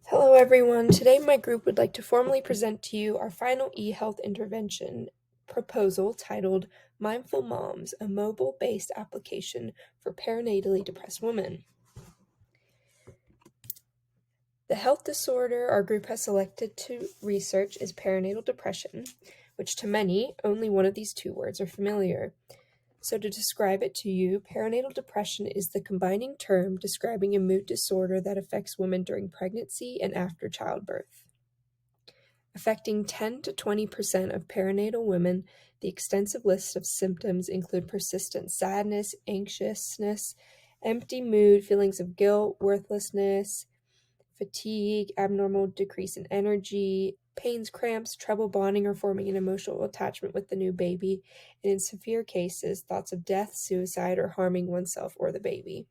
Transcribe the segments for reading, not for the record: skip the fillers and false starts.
Hello everyone, today my group would like to formally present to you our final eHealth intervention proposal titled Mindful Moms, a mobile-based application for perinatally depressed women. The health disorder our group has selected to research is perinatal depression, which to many, only one of these two words are familiar. So to describe it to you, perinatal depression is the combining term describing a mood disorder that affects women during pregnancy and after childbirth. Affecting 10 to 20% of perinatal women, the extensive list of symptoms include persistent sadness, anxiousness, empty mood, feelings of guilt, worthlessness, fatigue, abnormal decrease in energy, pains, cramps, trouble bonding or forming an emotional attachment with the new baby, and in severe cases, thoughts of death, suicide, or harming oneself or the baby.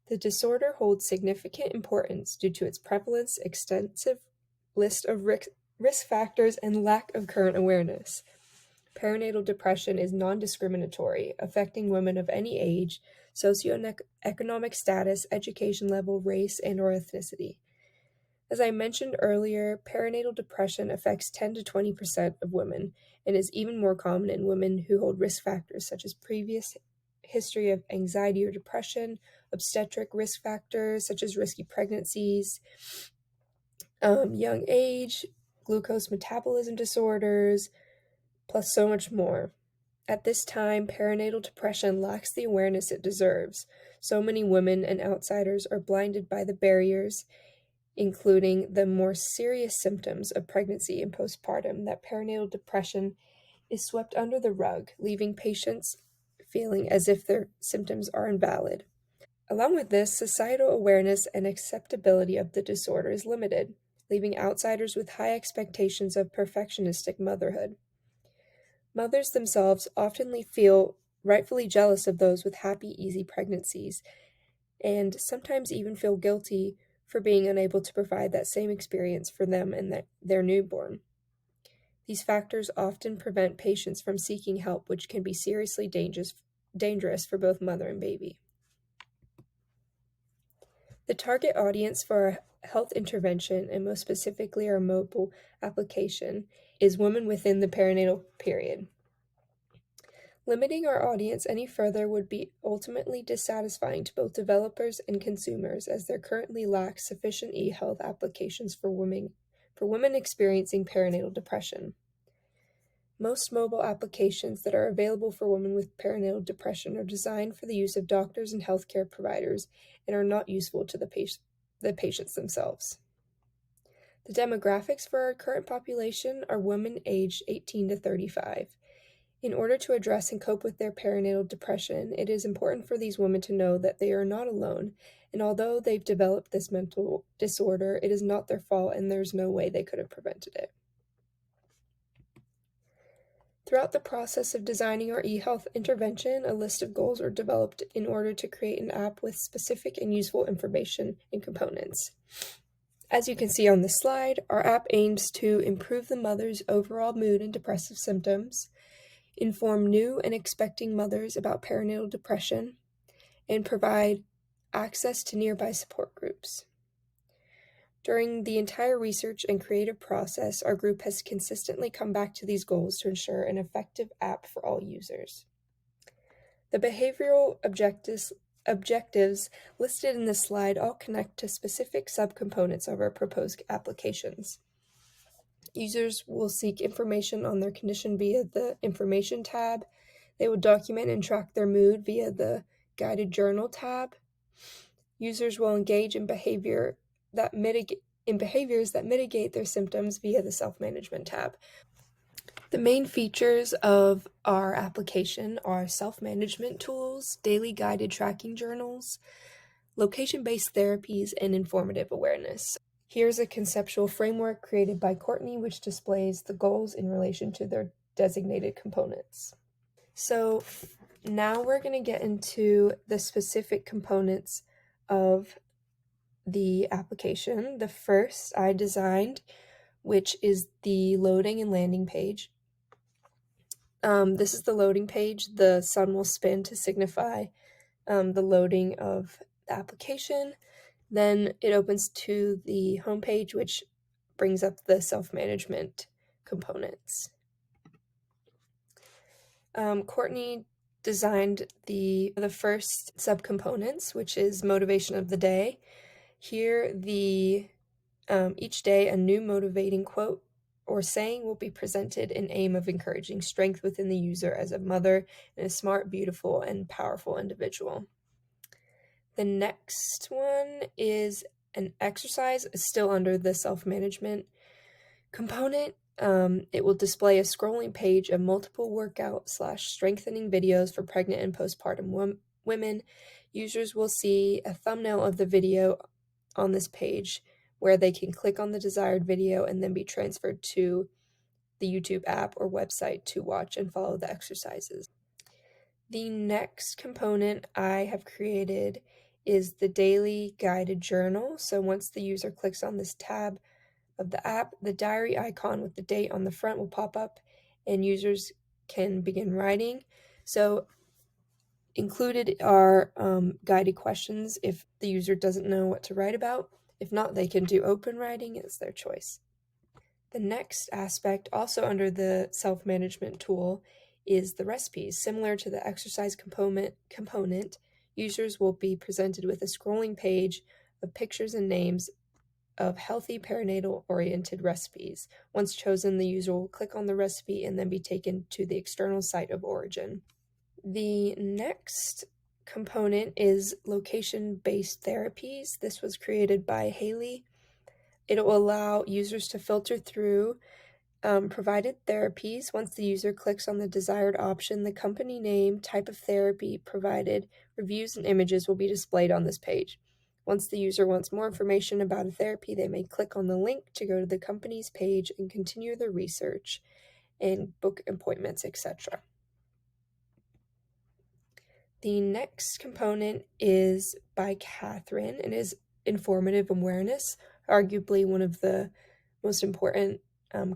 The disorder holds significant importance due to its prevalence, extensive list of risk factors, and lack of current awareness. Perinatal depression is non-discriminatory, affecting women of any age, socioeconomic status, education level, race, and/or ethnicity. As I mentioned earlier, perinatal depression affects 10 to 20% of women and is even more common in women who hold risk factors such as previous history of anxiety or depression, obstetric risk factors such as risky pregnancies, young age, glucose metabolism disorders, plus so much more. At this time, perinatal depression lacks the awareness it deserves. So many women and outsiders are blinded by the barriers, including the more serious symptoms of pregnancy and postpartum, that perinatal depression is swept under the rug, leaving patients feeling as if their symptoms are invalid. Along with this, societal awareness and acceptability of the disorder is limited, leaving outsiders with high expectations of perfectionistic motherhood. Mothers themselves often feel rightfully jealous of those with happy, easy pregnancies, and sometimes even feel guilty for being unable to provide that same experience for them and their newborn. These factors often prevent patients from seeking help, which can be seriously dangerous for both mother and baby. The target audience for our health intervention, and most specifically our mobile application, is women within the perinatal period. Limiting our audience any further would be ultimately dissatisfying to both developers and consumers, as there currently lacks sufficient eHealth applications for women experiencing perinatal depression. Most mobile applications that are available for women with perinatal depression are designed for the use of doctors and healthcare providers and are not useful to the patients themselves. The demographics for our current population are women aged 18 to 35. In order to address and cope with their perinatal depression, it is important for these women to know that they are not alone, and although they've developed this mental disorder, it is not their fault and there's no way they could have prevented it. Throughout the process of designing our eHealth intervention, a list of goals were developed in order to create an app with specific and useful information and components. As you can see on this slide, our app aims to improve the mother's overall mood and depressive symptoms, inform new and expecting mothers about perinatal depression, and provide access to nearby support groups. During the entire research and creative process, our group has consistently come back to these goals to ensure an effective app for all users. The behavioral objectives listed in this slide all connect to specific subcomponents of our proposed applications. Users will seek information on their condition via the Information tab. They will document and track their mood via the Guided Journal tab. Users will engage in behaviors that mitigate their symptoms via the Self-Management tab. The main features of our application are self-management tools, daily guided tracking journals, location-based therapies, and informative awareness. Here's a conceptual framework created by Courtney, which displays the goals in relation to their designated components. So now we're going to get into the specific components of the application. The first I designed, which is the loading and landing page. This is the loading page. The sun will spin to signify the loading of the application. Then it opens to the homepage, which brings up the self-management components. Courtney designed the first subcomponents, which is motivation of the day. Here, each day a new motivating quote or saying will be presented in aim of encouraging strength within the user as a mother and a smart, beautiful, and powerful individual. The next one is an exercise, still under the self-management component. It will display a scrolling page of multiple workout/strengthening videos for pregnant and postpartum women. Users will see a thumbnail of the video on this page where they can click on the desired video and then be transferred to the YouTube app or website to watch and follow the exercises. The next component I have created is the daily guided journal. So once the user clicks on this tab of the app, the diary icon with the date on the front will pop up and users can begin writing. So included are guided questions if the user doesn't know what to write about. If not, they can do open writing as their choice. The next aspect, also under the self-management tool, is the recipes. Similar to the exercise component, users will be presented with a scrolling page of pictures and names of healthy perinatal-oriented recipes. Once chosen, the user will click on the recipe and then be taken to the external site of origin. The next component is location-based therapies. This was created by Hailey. It will allow users to filter through provided therapies. Once the user clicks on the desired option, the company name, type of therapy provided, reviews, and images will be displayed on this page. Once the user wants more information about a therapy, they may click on the link to go to the company's page and continue their research and book appointments, etc. The next component is by Kathryn and is informative awareness, arguably one of the most important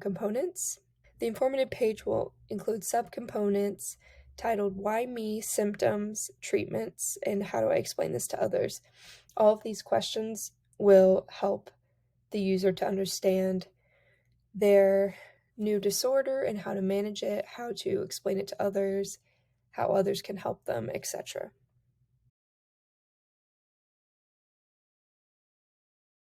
components. The informative page will include subcomponents titled Why Me, Symptoms, Treatments, and How Do I Explain This to Others? All of these questions will help the user to understand their new disorder and how to manage it, how to explain it to others, how others can help them, etc.